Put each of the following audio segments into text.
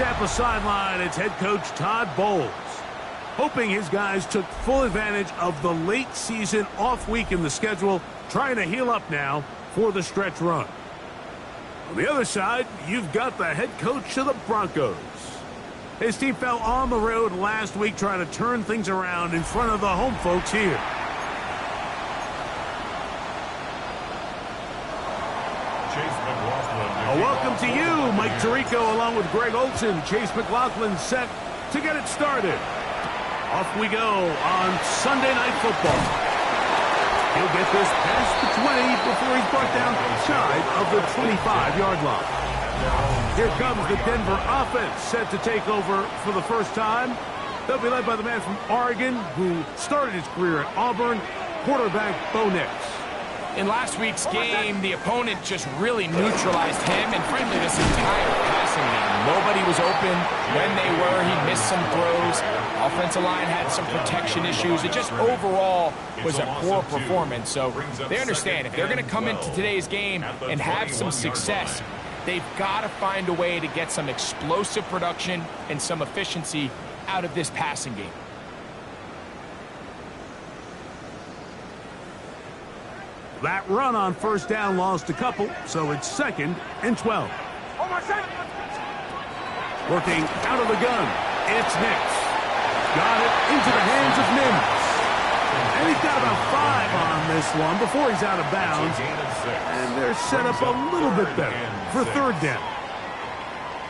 Tampa sideline, it's head coach Todd Bowles, hoping his guys took full advantage of the late season off week in the schedule, trying to heal up now for the stretch run. On the other side, you've got the head coach of the Broncos. His team fell on the road last week trying to turn things around in front of the home folks here. A welcome to you, Mike Tirico, along with Greg Olson. Chase McLaughlin set to get it started. Off we go on Sunday Night Football. He'll get this past the 20 before he's brought down shy of the 25-yard line. Here comes the Denver offense set to take over for the first time. They'll be led by the man from Oregon who started his career at Auburn, quarterback Bo Nix. In last week's game, the opponent just really neutralized him and, frankly, this entire passing game. Nobody was open. When they were, he missed some throws. Offensive line had some protection issues. It just overall was a poor performance. So they understand if they're going to come into today's game and have some success, they've got to find a way to get some explosive production and some efficiency out of this passing game. That run on first down lost a couple, so it's 2nd and 12. Working out of the gun, it's Nix. Got it into the hands of Mims. And he's got about 5 on this one before he's out of bounds. And they're set up a little bit better for 3rd down.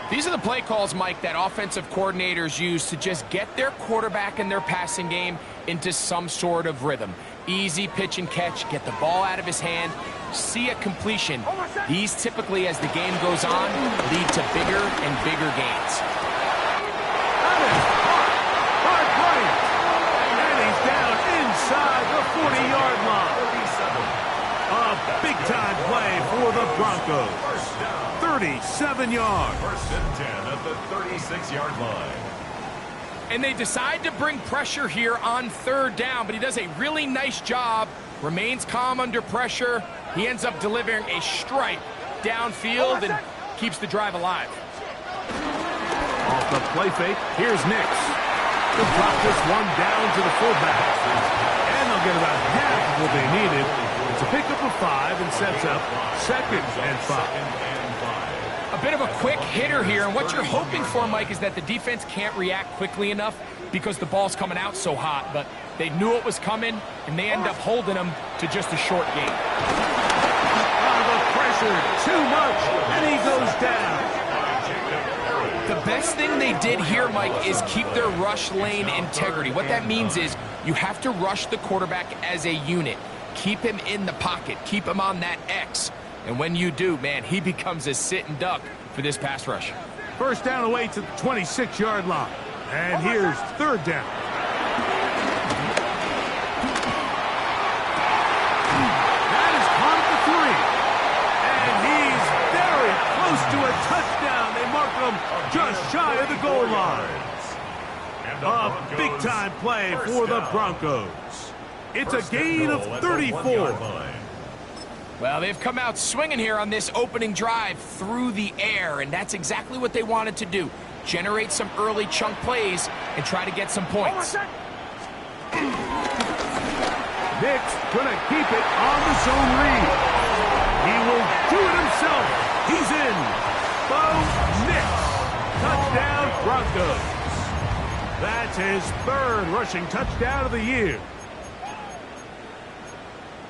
These are the play calls, Mike, that offensive coordinators use to just get their quarterback and their passing game into some sort of rhythm. Easy pitch and catch, get the ball out of his hand, see a completion. These typically, as the game goes on, lead to bigger and bigger gains. That is hard play. And he's down inside the 40-yard line. A big-time play for the Broncos. 37 yards. 1st and 10 at the 36-yard line. And they decide to bring pressure here on 3rd down, but he does a really nice job, remains calm under pressure. He ends up delivering a strike downfield and keeps the drive alive. Off the play fake, here's Nix. They'll drop this one down to the fullback. And they'll get about half of what they needed. It's a pickup of 5 and sets up 2nd and 5. A bit of a quick hitter here, and what you're hoping for, Mike, is that the defense can't react quickly enough because the ball's coming out so hot, but they knew it was coming, and they end up holding them to just a short game. The pressure, too much, and he goes down. The best thing they did here, Mike, is keep their rush lane integrity. What that means is you have to rush the quarterback as a unit. Keep him in the pocket. Keep him on that X. And when you do, man, he becomes a sitting duck for this pass rush. First down away to the 26-yard line. And here's 3rd down. That is caught at the 3. And he's very close to a touchdown. They mark him just shy of the goal line. A big-time play for the Broncos. It's a gain of 34. Well, they've come out swinging here on this opening drive through the air, and that's exactly what they wanted to do. Generate some early chunk plays and try to get some points. Nix gonna keep it on the zone read. He will do it himself. He's in. Bo Nix. Touchdown Broncos. That's his 3rd rushing touchdown of the year.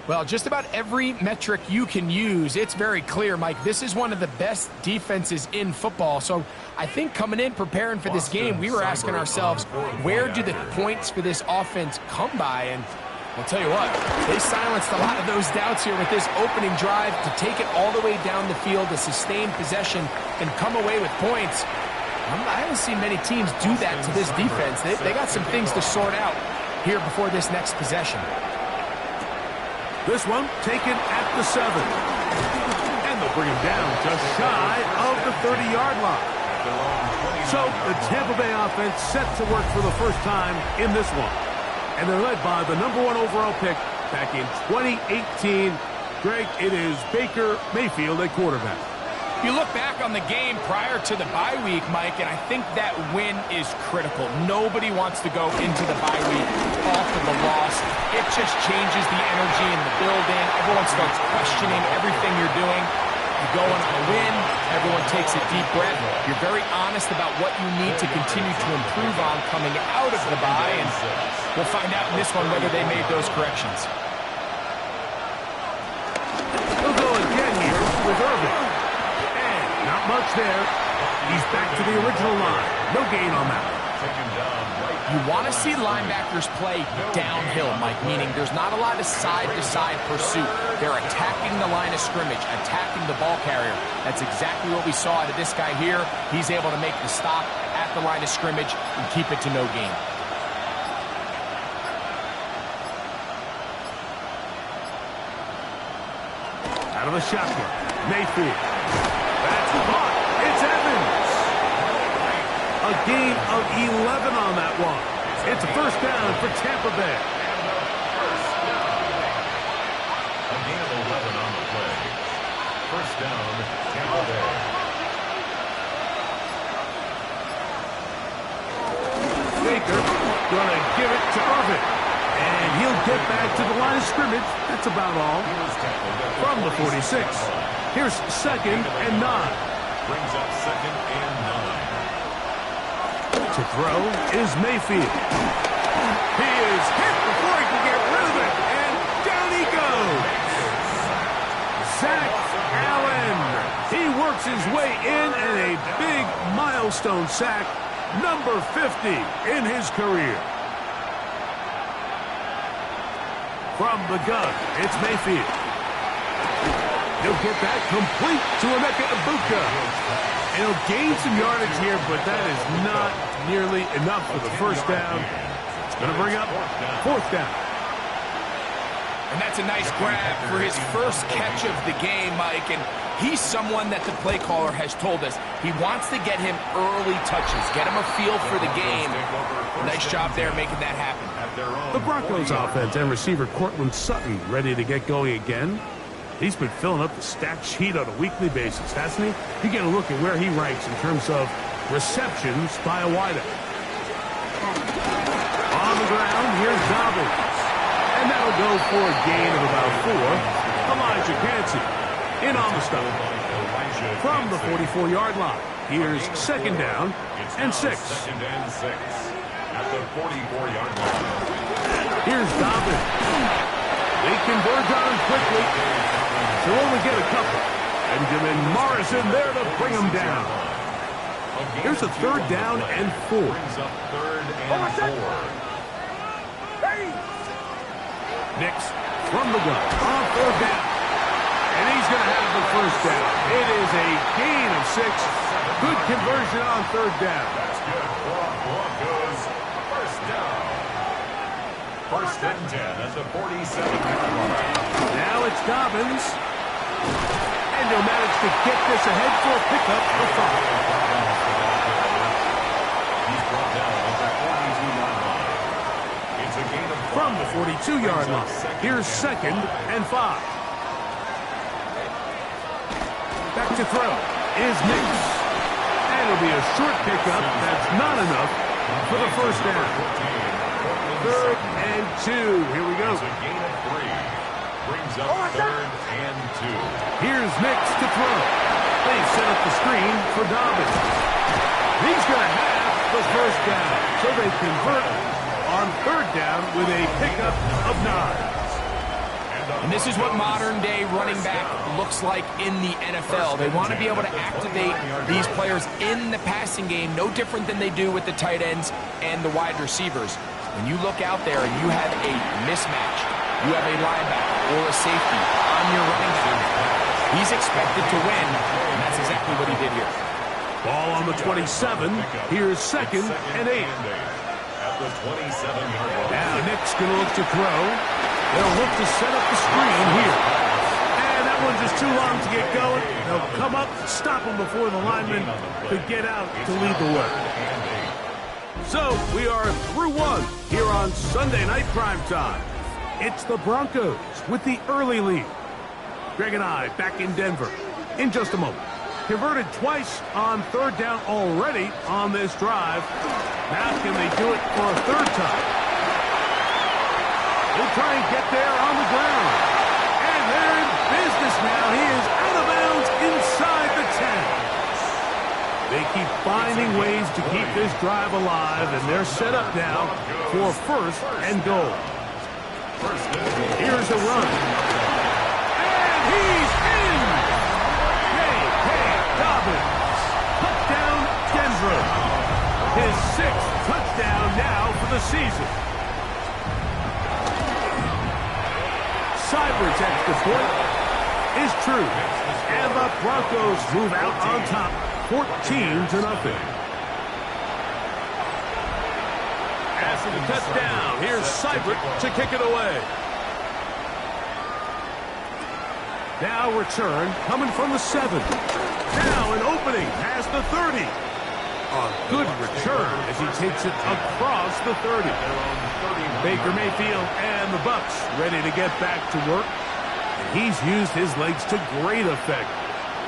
Well, just about every metric you can use, it's very clear, Mike. This is one of the best defenses in football. So I think coming in, preparing for this game, we were asking ourselves, where do the points for this offense come by? And I'll tell you what, they silenced a lot of those doubts here with this opening drive to take it all the way down the field, to sustain possession, and come away with points. I haven't seen many teams do that to this defense. They got some things to sort out here before this next possession. This one taken at the 7. And they'll bring him down just shy of the 30-yard line. So the Tampa Bay offense set to work for the first time in this one. And they're led by the #1 overall pick back in 2018. Greg, it is Baker Mayfield at quarterback. You look back on the game prior to the bye week, Mike, and I think that win is critical. Nobody wants to go into the bye week off of the loss. It just changes the energy in the building. Everyone starts questioning everything you're doing. You go on a win, everyone takes a deep breath. You're very honest about what you need to continue to improve on coming out of the bye, and we'll find out in this one whether they made those corrections. He'll go again here with Irvin. Not much there. He's back to the original line. No gain on that. You want to see linebackers play downhill, Mike, meaning there's not a lot of side-to-side pursuit. They're attacking the line of scrimmage, attacking the ball carrier. That's exactly what we saw out of this guy here. He's able to make the stop at the line of scrimmage and keep it to no gain. Out of the shotgun, Mayfield. That's caught. It's Evans. A gain of 11 on that one. It's a first down for Tampa Bay. A gain of 11 on the play. First down, Tampa Bay. Baker gonna give it to Irvin. And he'll get back to the line of scrimmage. That's about all. From the 46. Here's 2nd and 9. Brings up 2nd and 9. To throw is Mayfield. He is hit before he can get rid of it. And down he goes. Zach Allen. He works his way in and a big milestone sack. Number 50 in his career. From the gun, it's Mayfield. He'll get that complete to Emeka Egbuka. And he'll gain some yardage here, but that is not nearly enough for the first down. It's going to bring up 4th down. And that's a nice grab for his first catch of the game, Mike. And he's someone that the play caller has told us he wants to get him early touches, get him a feel for the game. Nice job there making that happen. The Broncos offense and receiver Cortland Sutton ready to get going again. He's been filling up the stat sheet on a weekly basis, hasn't he? You get a look at where he ranks in terms of receptions by a wideout. On the ground, here's Dobbins. And that'll go for a gain of about 4. Elijah Cansey in on the stop. From the 44-yard line, here's 2nd down and 6. 2nd and 6 at the 44-yard line. Here's Dobbins. They converge on him quickly. He'll only get a couple. Benjamin Morrison there to bring him down. Here's a 3rd down and 4. Brings up 3rd and 4. Nix from the gun on 4th down. And he's going to have the first down. It is a gain of 6. Good conversion on 3rd down. That's good for Broncos. First down. 1st and 10 at the 47-yard line. Now it's Dobbins. And he'll manage to get this ahead for a pickup of 5. He's brought down at the 42-yard line. It's a gain of 5. From the 42-yard line, here's 2nd and 5. Back to throw is Nix. And it'll be a short pickup. That's not enough for the first down. 3rd and 2. Here we go. It's a gain of 3. Brings up 3rd and 2. Here's Nix to throw. They set up the screen for Dobbins. He's going to have the first down. So they convert on 3rd down with a pickup of 9. And this is what modern-day running back looks like in the NFL. They want to be able to activate these players in the passing game, no different than they do with the tight ends and the wide receivers. When you look out there and you have a mismatch, you have a linebacker or a safety on your running back, he's expected to win, and that's exactly what he did here. Ball on the 27. Here's 2nd and 8. At the 27-yard line. Now Nick's going to look to throw. They'll look to set up the screen here. And that one's just too long to get going. They'll come up, stop him before the lineman could get out to lead the way. So we are through one here on Sunday Night Primetime. It's the Broncos with the early lead. Greg and I back in Denver in just a moment. Converted twice on third down already on this drive. Now can they do it for a third time? He'll try and get there on the ground. And they're in business now. He is out of bounds inside the 10. They keep finding ways to keep this drive alive, and they're set up now for first and goal. Here's a run. And he's in! Dobbins. Touchdown, Denver. His 6th touchdown now for the season. Seibert's extra point is true. And the Broncos move out on top, 14-0. Pass and a touchdown. Here's Seibert to kick it away. Now return coming from the 7. Now an opening past the 30. A good return as he takes it across the 30. Baker Mayfield and the Bucs ready to get back to work. And he's used his legs to great effect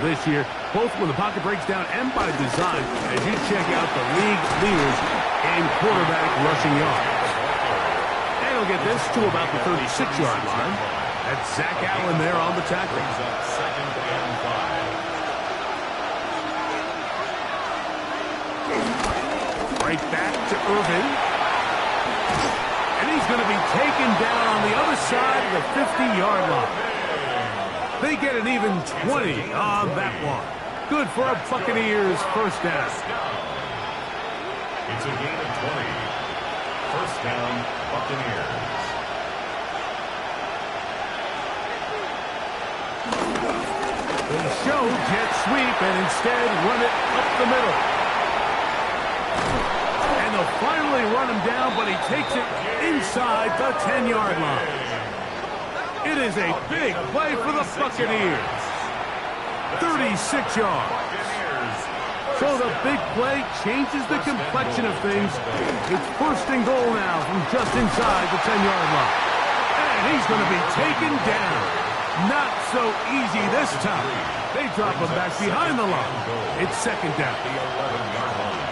this year, both when the pocket breaks down and by design, as you check out the league leaders in quarterback rushing yards. And he'll get this to about the 36-yard line. That's Zach Allen there on the tackle. Second and 5. Right back to Irvin. And he's going to be taken down on the other side of the 50-yard line. They get an even 20 on that one. Good for a Buccaneers first down. It's a gain of 20. First down, Buccaneers. They show jet sweep and instead run it up the middle. And they'll finally run him down, but he takes it inside the 10-yard line. It is a big play for the Buccaneers. 36 yards. So the big play changes the complexion of things. It's first and goal now from just inside the 10-yard line. And he's going to be taken down. Not so easy this time. They drop him back behind the line. It's second down. The 11-yard line.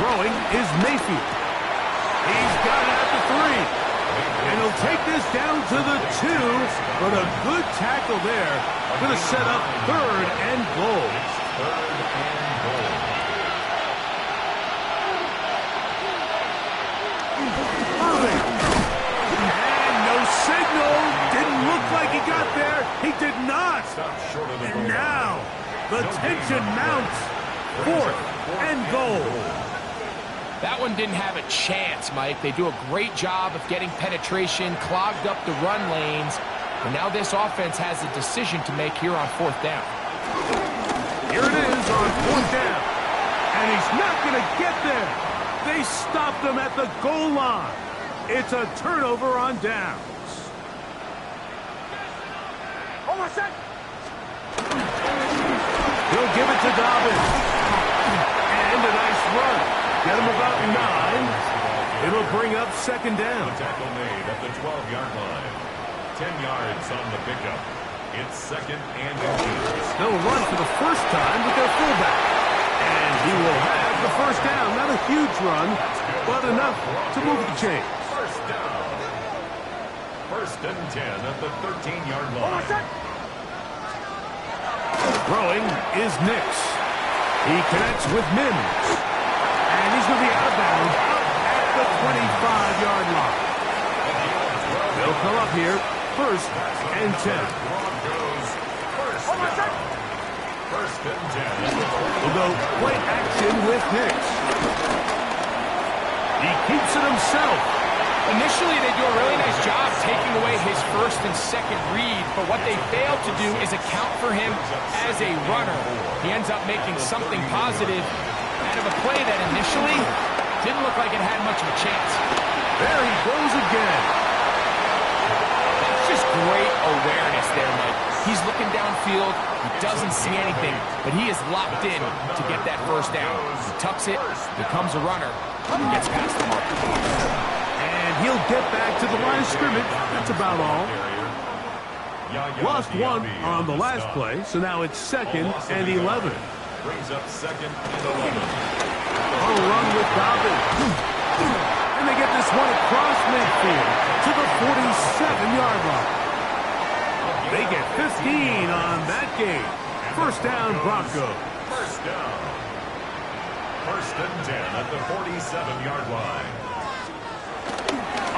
Throwing is Mayfield. He's got it at the 3. And he'll take this down to the 2. But a good tackle there. Going to set up third and goal. Third and goal. Irving. And no signal. Didn't look like he got there. He did not. And now the tension mounts. Fourth and goal. That one didn't have a chance, Mike. They do a great job of getting penetration, clogged up the run lanes, and now this offense has a decision to make here on fourth down. Here it is on fourth down. And he's not going to get there. They stopped him at the goal line. It's a turnover on downs. He'll give it to Dobbins. And a nice run. Get him about 9. It'll bring up second down. Tackle made at the 12-yard line. 10 yards on the pickup. It's second and inches. They'll run for the first time with their fullback. And he will have the first down. Not a huge run, but enough to move the chains. First down. First and 10 at the 13-yard line. Throwing is Nix. He connects with Mims. And he's going to be out of bounds at the 25-yard line. They'll come up here, first and 10. First and 10. We'll go play action with Nix. He keeps it himself. Initially, they do a really nice job taking away his first and second read, but what they fail to do is account for him as a runner. He ends up making something positive out of a play that initially didn't look like it had much of a chance. There he goes again. That's just great awareness there, Mike. He's looking downfield. He doesn't see anything, but he is locked in to get that first down. He tucks it, becomes a runner, and gets past the mark. And he'll get back to the line of scrimmage. That's about all. Lost one on the last play, so now it's 2nd and 11. Brings up 2nd and 11. On a run with Dobbins. And they get this one across midfield to the 47-yard line. They get 15 on that game. First down, Broncos. First down. 1st and 10 at the 47-yard line.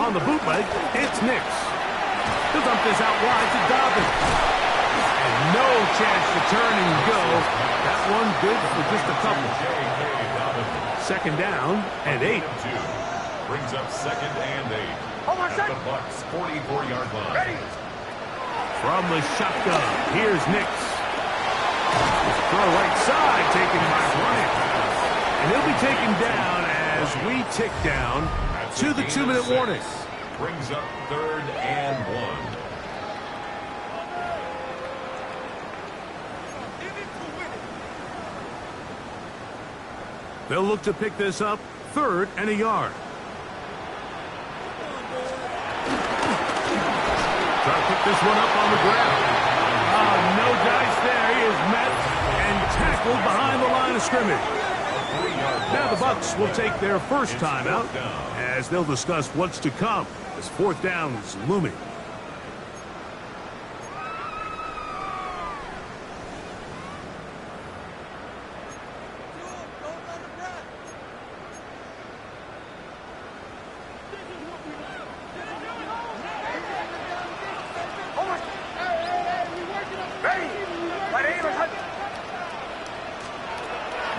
On the bootleg, it's Nix. He'll dump this out wide to Dobbins. And no chance to turn and go. That one good for just a couple. 2nd down and 8. Brings up 2nd and 8. At the Bucs 44-yard line. Ready. From the shotgun, here's Nix. Throw right side, taken by Bryant. And he'll be taken down as we tick down to the 2-minute warning. Brings up 3rd and 1. They'll look to pick this up, 3rd and a yard. Try to pick this one up on the ground. No dice there. He is met and tackled behind the line of scrimmage. Now the Bucs will take their first timeout as they'll discuss what's to come as 4th down is looming.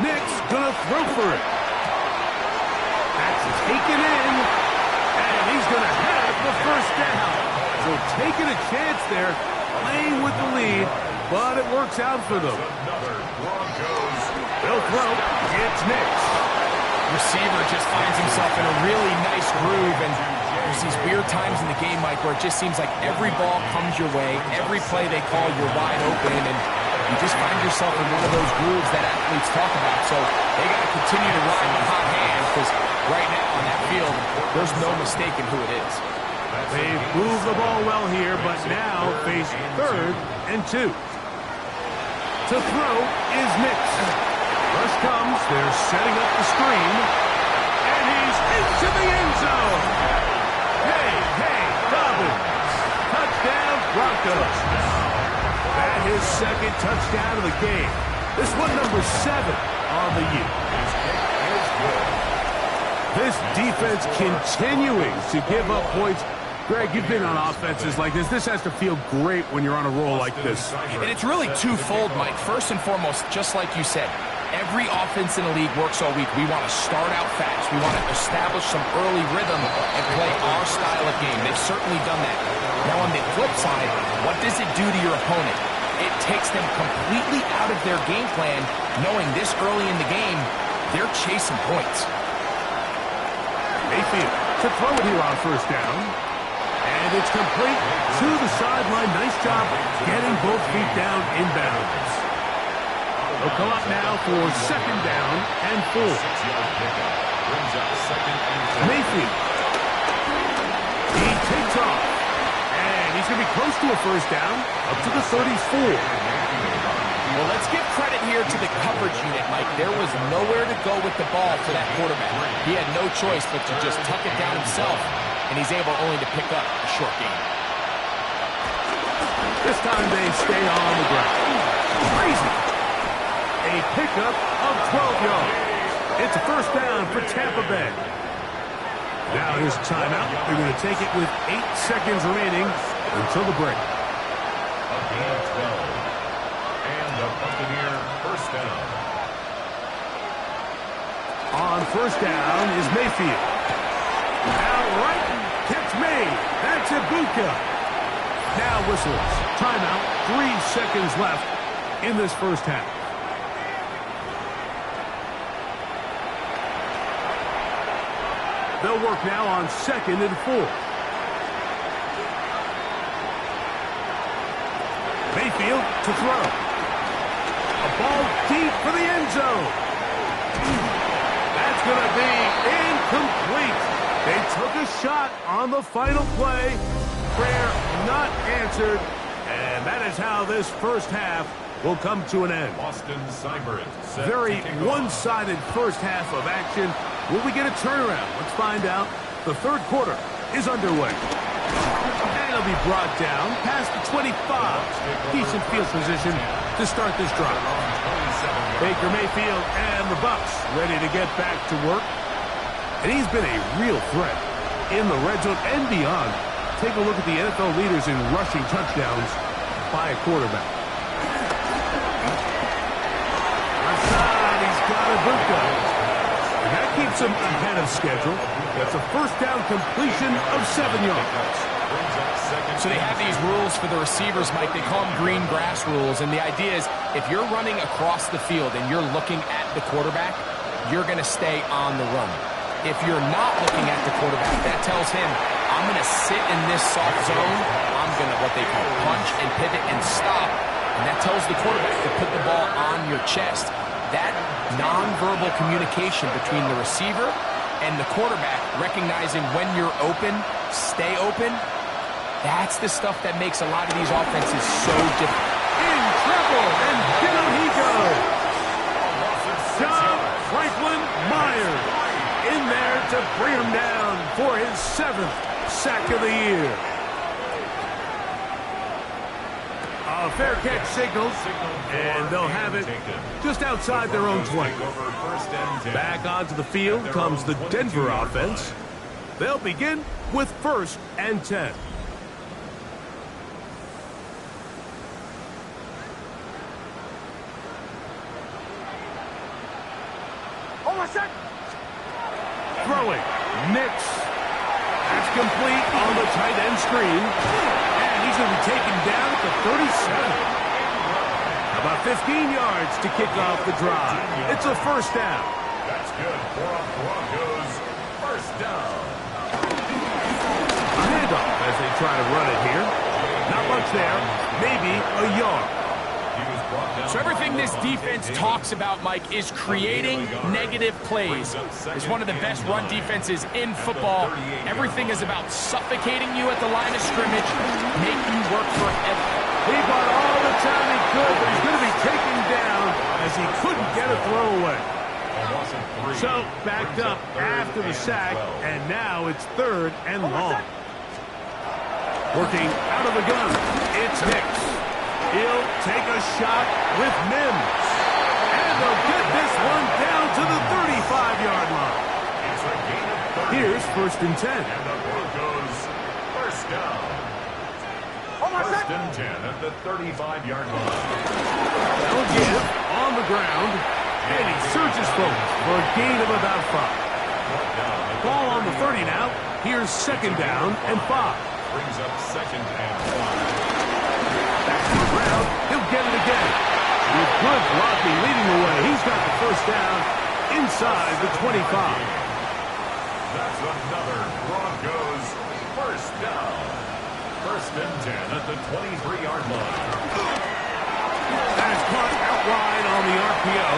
Nick's gonna throw for it. That's taken in, and he's gonna have the first down. So taking a chance there, playing with the lead, but it works out for them. They'll throw. It's Nick's. Receiver just finds himself in a really nice groove, and there's these weird times in the game, Mike, where it just seems like every ball comes your way, every play they call, you're wide open, and you just find yourself in one of those grooves that athletes talk about. So they got to continue to ride the hot hand, because right now on that field, there's no mistaking who it is. They've moved the ball well here, but now face 3rd and 2. To throw is Nix. Rush comes. They're setting up the screen. And he's into the end zone. Hey, Dobbins. Touchdown, Broncos. That is 2nd touchdown of the game. This one number 7 on the year. This defense continuing to give up points. Greg, you've been on offenses like this. This has to feel great when you're on a roll like this. And it's really twofold, Mike. First and foremost, just like you said, every offense in the league works all week. We want to start out fast. We want to establish some early rhythm and play our style of game. They've certainly done that. Now, on the flip side, what does it do to your opponent? It takes them completely out of their game plan, knowing this early in the game, they're chasing points. Mayfield to throw it here on first down. And it's complete to the sideline. Nice job getting both feet down inbounds. They'll come up now for 2nd down and 4. Mayfield. He takes off. And he's going to be close to a first down, up to the 34. Well, let's give credit here to the coverage unit, Mike. There was nowhere to go with the ball for that quarterback. He had no choice but to just tuck it down himself, and he's able only to pick up a short gain. This time they stay on the ground. Crazy. A pickup of 12 yards. It's a first down for Tampa Bay. Now here's a timeout. They're going to take it with 8 seconds remaining until the break. A gain of 12. And the Buccaneer first down. On first down is Mayfield. Out right, catch made. That's Ibuka. Now whistles. Timeout. 3 seconds left in this first half. They'll work now on 2nd and 4. Mayfield to throw. A ball deep for the end zone. That's going to be incomplete. They took a shot on the final play. Prayer not answered And that is how this first half will come to an end. Austin Seibert set Very to kick off. one-sided first half of action. Will we get a turnaround? Let's find out. The third quarter is underway. And it'll be brought down past the 25. Decent field position to start this drive. Baker Mayfield and the Bucs ready to get back to work. And he's been a real threat in the red zone and beyond. Take a look at the NFL leaders in rushing touchdowns by a quarterback. Outside, he's got a boot gun. And that keeps him ahead of schedule. That's a first down completion of 7 yards. So they have these rules for the receivers, Mike. They call them green grass rules. And the idea is if you're running across the field and you're looking at the quarterback, you're going to stay on the run. If you're not looking at the quarterback, that tells him, I'm going to sit in this soft zone. I'm going to what they call punch and pivot and stop. And that tells the quarterback to put the ball on your chest. That nonverbal communication between the receiver and the quarterback, recognizing when you're open, stay open, that's the stuff that makes a lot of these offenses so different. In trouble, and down he goes. John Franklin Myers in there to bring him down for his 7th sack of the year. A fair catch signals, and they'll have it just outside their own 20. Back onto the field comes the Denver offense. They'll begin with 1st and 10. Throwing, Nix. That's complete on the tight end screen. And he's going to be taken down at the 37. About 15 yards to kick off the drive. It's a first down. That's good for a Broncos first down. A handoff as they try to run it here. Not much there. Maybe a yard. So everything this defense talks about, Mike, is creating negative plays. It's one of the best run defenses in football. Everything is about suffocating you at the line of scrimmage, making you work for effort. He bought all the time he could, but he's going to be taken down as he couldn't get a throw away. So backed up after the sack, and now it's 3rd and long. Working out of the gun, it's Hicks. He'll take a shot with Mims. And they'll get this one down to the 35-yard line. Here's 1st and 10. And the Broncos first down. First and 10 at the 35-yard line. They'll give on the ground. And he surges forward for a gain of about 5. Ball on the 30 now. Here's 2nd down and 5. Brings up 2nd and 5. He'll get it again. With good blocking leading the way, he's got the first down inside the 25. That's another Broncos first down. First and 10 at the 23-yard line. That is caught out wide on the RPO.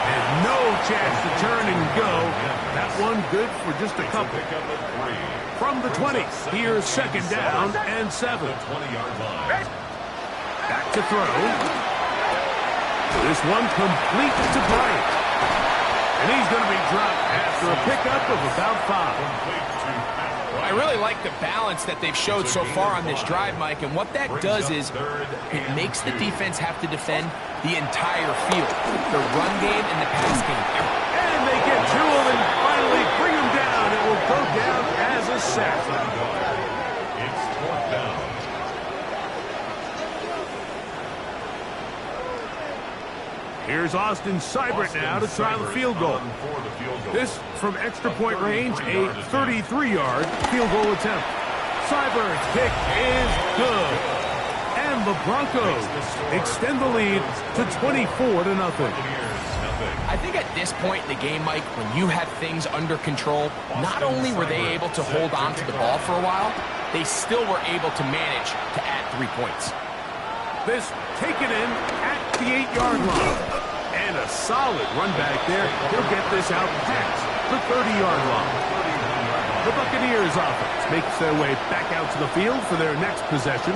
And no chance to turn and go. That one good for just a couple. From the 20, here's 2nd down and 7. 20-yard line. Back to throw. This one complete to Bryant. And he's going to be dropped after a pickup of about 5. I really like the balance that they've showed so far on this drive, Mike, and what that does is it makes the defense have to defend the entire field, the run game and the pass game. And they get to him and finally bring him down. It will go down as a sack. It's 4th down. Here's Austin Seibert now to try the field goal. This from extra point range, a 33-yard field goal attempt. Seibert's kick is good. And the Broncos extend the lead to 24-0. I think at this point in the game, Mike, when you have things under control, not only were they able to hold on to the ball for a while, they still were able to manage to add 3 points. This taken in at the 8-yard line. And a solid run back there. He'll get this out past the 30-yard line. The Buccaneers offense makes their way back out to the field for their next possession.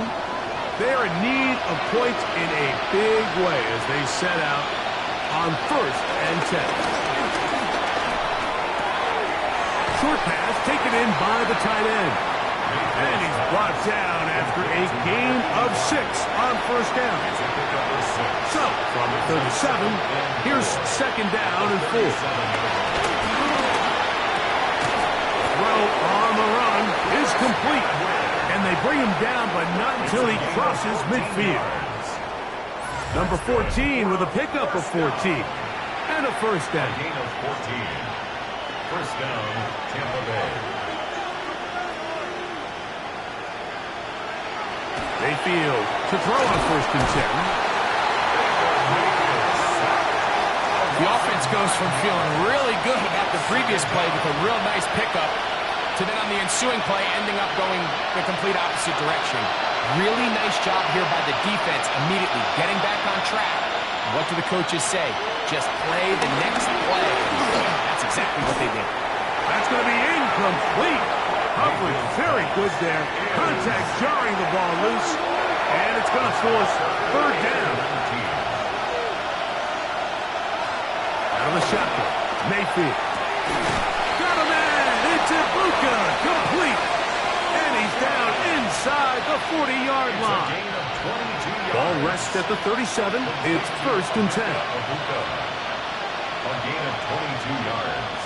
They are in need of points in a big way as they set out on 1st and 10. Short pass taken in by the tight end. And he's brought down after a gain of 6 on 1st down. So, from the 37, here's 2nd down and 4. Throw on the run is complete. And they bring him down, but not until he crosses midfield. Number 14 with a pickup of 14. And a 1st down. Gain of 14. 1st down, Tampa Bay. Mayfield to throw on 1st and 10. The offense goes from feeling really good about the previous play with a real nice pickup to then on the ensuing play ending up going the complete opposite direction. Really nice job here by the defense immediately getting back on track. What do the coaches say? Just play the next play. That's exactly what they did. That's going to be incomplete. Coverage very good there. Contact jarring the ball loose. And it's going to force 3rd down. Out of the shotgun. Mayfield. Got a man. It's Ibuka. Complete. And he's down inside the 40-yard line. Ball rests at the 37. It's 1st and 10. A gain of 22 yards.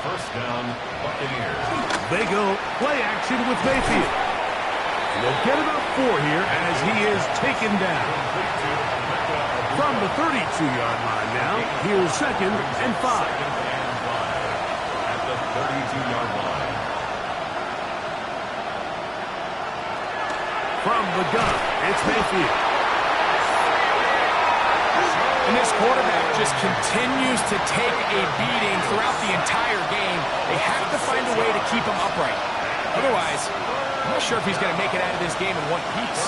1st down, Buccaneers. They go play action with Mayfield. And they'll get about 4 here as he is taken down. From the 32-yard line now, here's 2nd and 5. At the 32-yard line. From the gun, it's Mayfield. And this quarterback just continues to take a beating throughout the entire game. They have to find a way to keep him upright. Otherwise, I'm not sure if he's going to make it out of this game in one piece.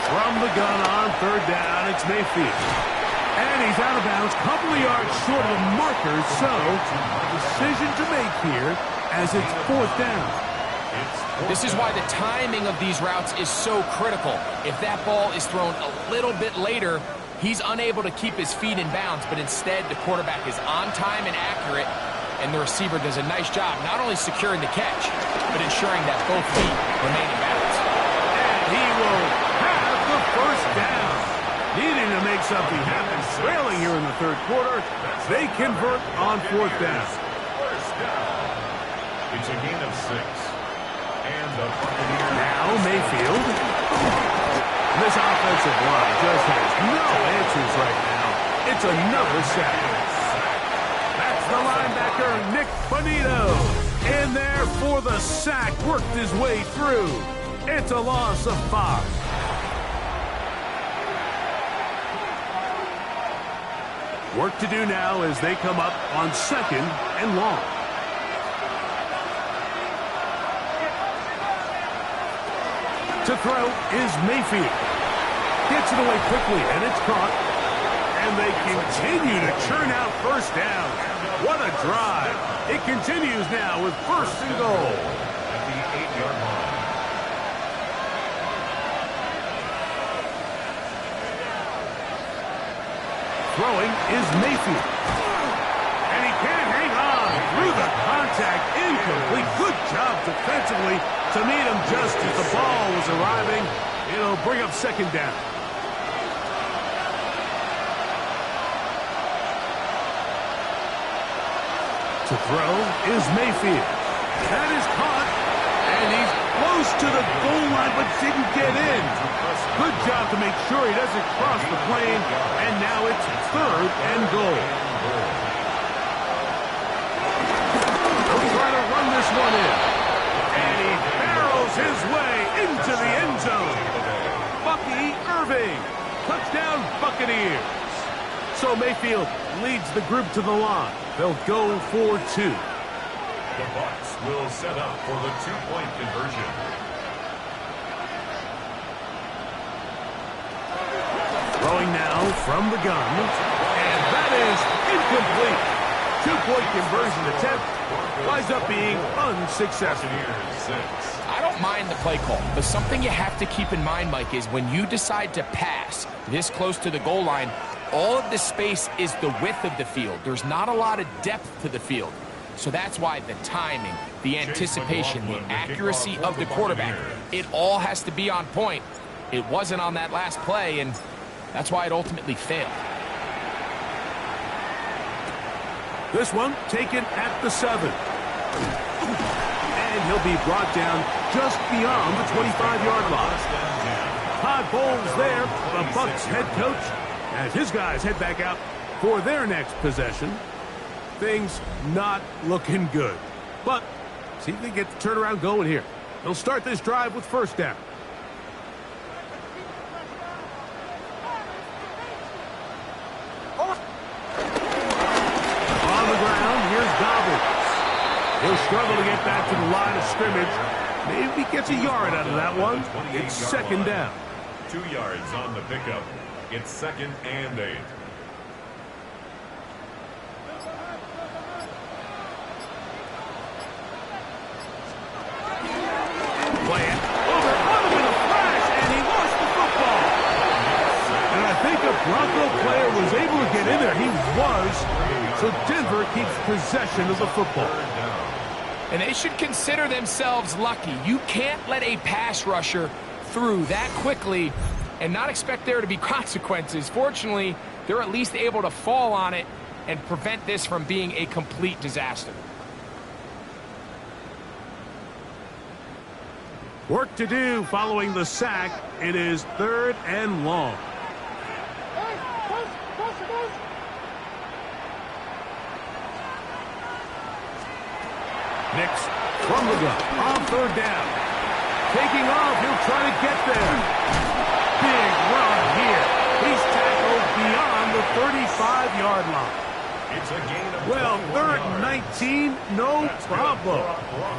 From the gun on 3rd down, it's Mayfield. And he's out of bounds, couple of yards short of the marker, so a decision to make here as it's 4th down. This is why the timing of these routes is so critical. If that ball is thrown a little bit later, he's unable to keep his feet in bounds, but instead the quarterback is on time and accurate, and the receiver does a nice job not only securing the catch, but ensuring that both feet remain in bounds. And he will have the 1st down. Needing to make something happen, trailing here in the 3rd quarter, they convert on 4th down. It's a gain of 6. And the Buccaneers. Now Mayfield. This offensive line just has no answers right now. It's another sack. That's the linebacker, Nick Bonito. In there for the sack. Worked his way through. It's a loss of 5. Work to do now as they come up on 2nd and long. To throw is Mayfield. Gets it away quickly, and it's caught. And they continue to churn out 1st down. What a drive. It continues now with 1st and goal. At the 8-yard line. Throwing is Mayfield. And he can't hang on through the contact. Incomplete. Good job defensively to meet him just as the ball was arriving. It'll bring up 2nd down. To throw is Mayfield. That is caught. And he's close to the goal line but didn't get in. Good job to make sure he doesn't cross the plane. And now it's 3rd and goal. He'll try to run this one in. And he barrels his way into the end zone. Bucky Irving. Touchdown Buccaneers. So Mayfield leads the group to the line. They'll go for 2. The Bucs will set up for the 2-point conversion. Throwing now from the gun. And that is incomplete. 2 two-point conversion attempt winds up being unsuccessful. I don't mind the play call, but something you have to keep in mind, Mike, is when you decide to pass this close to the goal line, all of the space is the width of the field. There's not a lot of depth to the field. So that's why the timing, the anticipation, the accuracy of the quarterback, it all has to be on point. It wasn't on that last play, and that's why it ultimately failed. This one taken at the 7. And he'll be brought down just beyond the 25-yard line. Todd Bowles there, the Bucs head coach, as his guys head back out for their next possession. Things not looking good. But see if they get the turnaround going here. They'll start this drive with first down. On the ground, here's Dobbins. He'll struggle to get back to the line of scrimmage. Maybe gets a yard out of that one. It's second down. 2 yards on the pickup. It's 2nd and 8. Playing over with a flash, and he lost the football. And I think a Bronco player was able to get in there. He was. So Denver keeps possession of the football. And they should consider themselves lucky. You can't let a pass rusher through that quickly and not expect there to be consequences. Fortunately, they're at least able to fall on it and prevent this from being a complete disaster. Work to do following the sack. It is 3rd and long. Nix from the gun on 3rd down. Taking off, he'll try to get there. Big run here. He's tackled beyond the 35-yard line. It's a gain of 3rd and 19, no problem.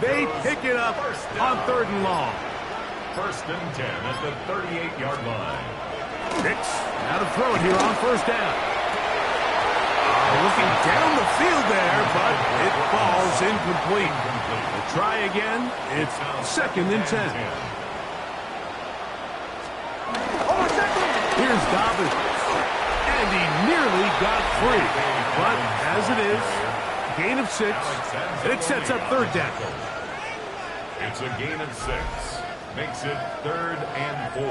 They pick it up on 3rd and long. 1st and 10 at the 38-yard line. Nix now to throw it here on 1st down. Looking down the field there, but it falls incomplete. We'll try again. It's 2nd and 10. Here's Dobbins. And he nearly got free. But as it is, gain of 6. It sets up 3rd down. It's a gain of 6. Makes it 3rd and 4.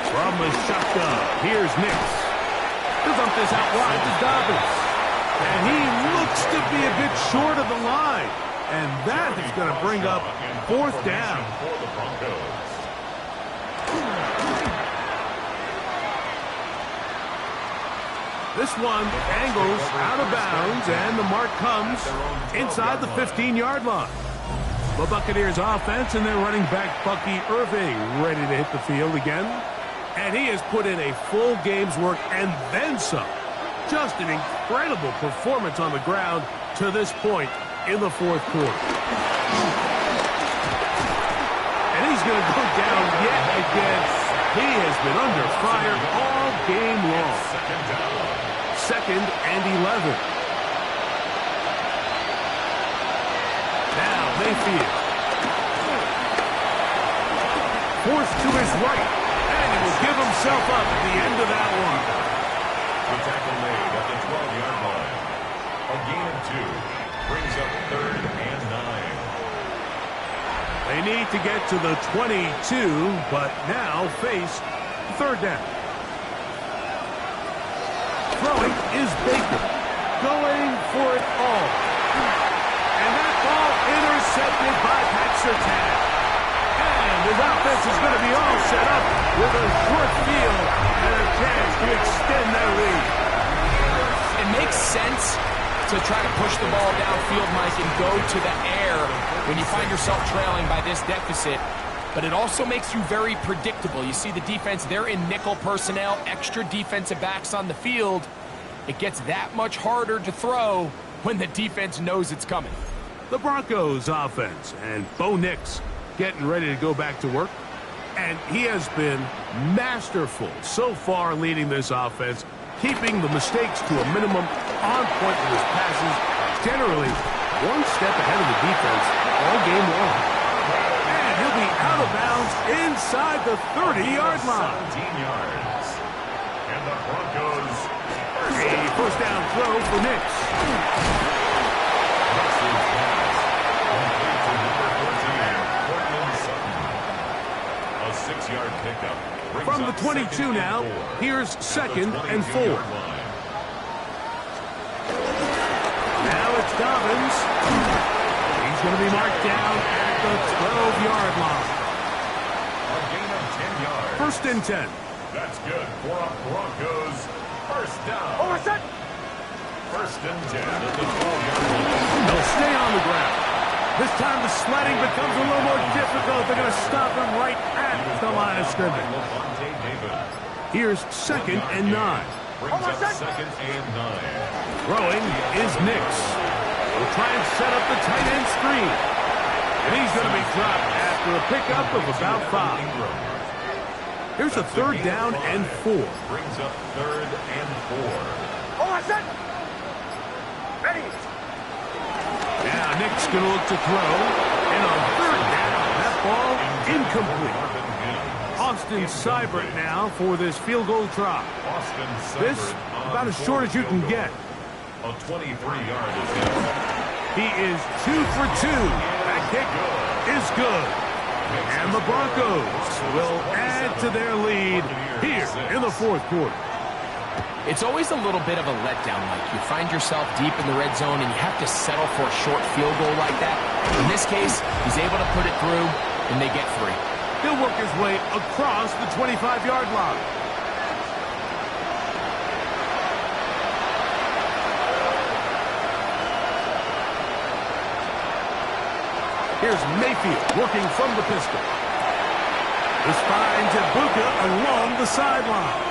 From the shotgun, here's Nix. He'll dump this out wide to Dobbins. And he looks to be a bit short of the line. And that is going to bring up 4th down. For the Broncos. This one angles out of bounds, and the mark comes inside the 15-yard line. The Buccaneers offense and their running back Bucky Irving ready to hit the field again. And he has put in a full game's work and then some. Just an incredible performance on the ground to this point in the 4th quarter. And he's going to go down yet again. He has been under fire all game long. 2nd and 11. Now Mayfield. Forced to his right. And he will give himself up at the end of that one. The tackle made at the 12-yard line. A gain of 2 brings up 3rd and 9. They need to get to the 22, but now face 3rd down. Throwing is Baker. Going for it all. And that ball intercepted by Pat Surtain. And his offense is going to be all set up with a short field and a chance to extend their lead. It makes sense to try to push the ball downfield, Mike, and go to the air when you find yourself trailing by this deficit. But it also makes you very predictable. You see the defense, they're in nickel personnel, extra defensive backs on the field. It gets that much harder to throw when the defense knows it's coming. the Broncos offense. And Bo Nix getting ready to go back to work. And he has been masterful so far leading this offense, keeping the mistakes to a minimum, on point with his passes, generally one step ahead of the defense all game long. And he'll be out of bounds inside the 30-yard line. 17 yards. And the Broncos. A first down throw for Nix. A 6-yard pickup. From the 22 now, here's 2nd and 4. Now it's Dobbins. He's going to be marked down at the 12-yard line. A gain of 10 yards. First and 10. That's good for a Broncos first down. First and 10 at the 12-yard line. They'll stay on the ground. This time the sledding becomes a little more difficult. They're going to stop him right at the line of scrimmage. Here's 2nd and 9. Brings up 2nd and 9. Throwing is Nix. We'll try and set up the tight end screen. And he's going to be dropped after a pickup of about 5. Here's a 3rd down and 4. Brings up 3rd and 4. Ready. Now Nick's going to look to throw. And on 3rd down, that ball incomplete. Austin Seibert now for this field goal try. This about as short as you can get. A 23-yard attempt. He is 2 for 2. That kick is good. And the Broncos will add to their lead here in the 4th quarter. It's always a little bit of a letdown, Mike. You find yourself deep in the red zone, and you have to settle for a short field goal like that. In this case, he's able to put it through, and they get 3. He'll work his way across the 25-yard line. Here's Mayfield working from the pistol. This finds Ibuka along the sideline.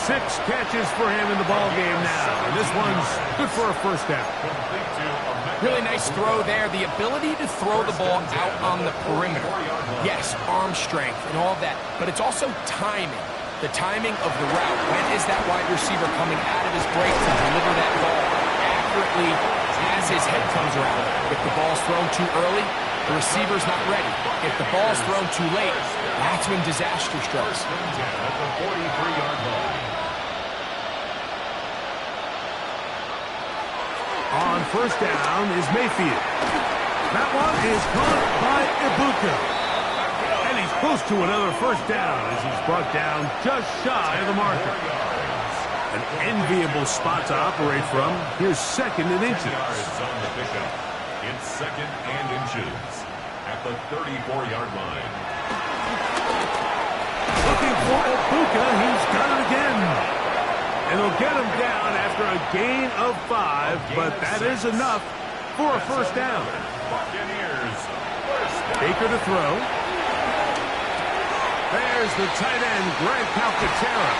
6 catches for him in the ballgame now. And this one's good for a first down. Really nice throw there. The ability to throw the ball out on the perimeter. Yes, arm strength and all that, but it's also timing. The timing of the route. When is that wide receiver coming out of his break to deliver that ball accurately as his head comes around? If the ball's thrown too early, the receiver's not ready. If the ball's thrown too late, that's when disaster strikes. At the 43-yard line. On first down is Mayfield. That one is caught by Ibuka. And he's close to another first down as he's brought down just shy of the marker. An enviable spot to operate from. Here's 2nd and inches. On the pickup. It's 2nd and inches at the 34-yard line. Looking for Ibuka. He's done it again. And they'll get him down after a gain of 5, but that is enough for a first down. Buccaneers. Baker to throw. There's the tight end, Greg Calcaterra.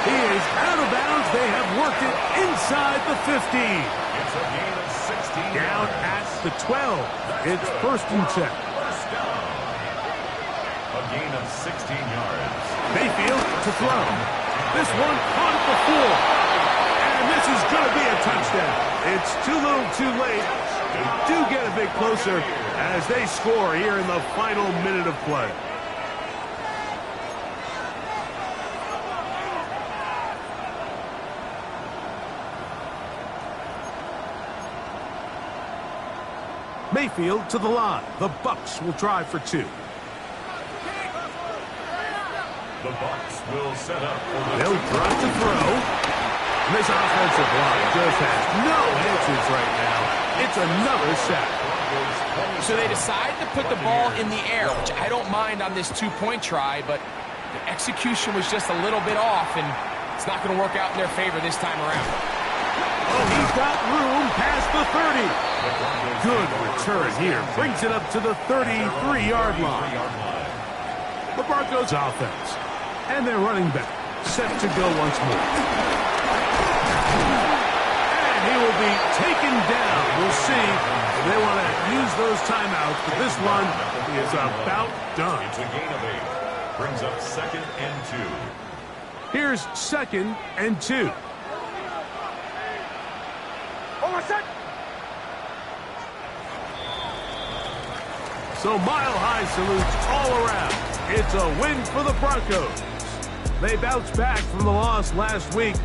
He is out of bounds. They have worked it inside the 15. It's a gain of 16 Down at the 12. It's 1st and 10. First down. A gain of 16 yards. Mayfield to throw. This one caught at the 4. And this is going to be a touchdown. It's too little too late. They do get a bit closer as they score here in the final minute of play. Mayfield to the line. The Bucs will try for 2. The Bucs will set up for the They'll drop to throw. And this offensive line just has no answers right now. It's another sack. So they decide to put the ball in the air, which I don't mind on this 2-point try, but the execution was just a little bit off, and it's not going to work out in their favor this time around. Oh, he's got room past the 30. Good return here. Brings it up to the 33-yard line. The Broncos offense. And their running back set to go once more. And he will be taken down. We'll see if use those timeouts, but this one is about done. It's a gain of 8. Brings up 2nd and 2. Here's 2nd and 2. Hold on, set. So mile-high salutes all around. It's a win for the Broncos. They bounced back from the loss last week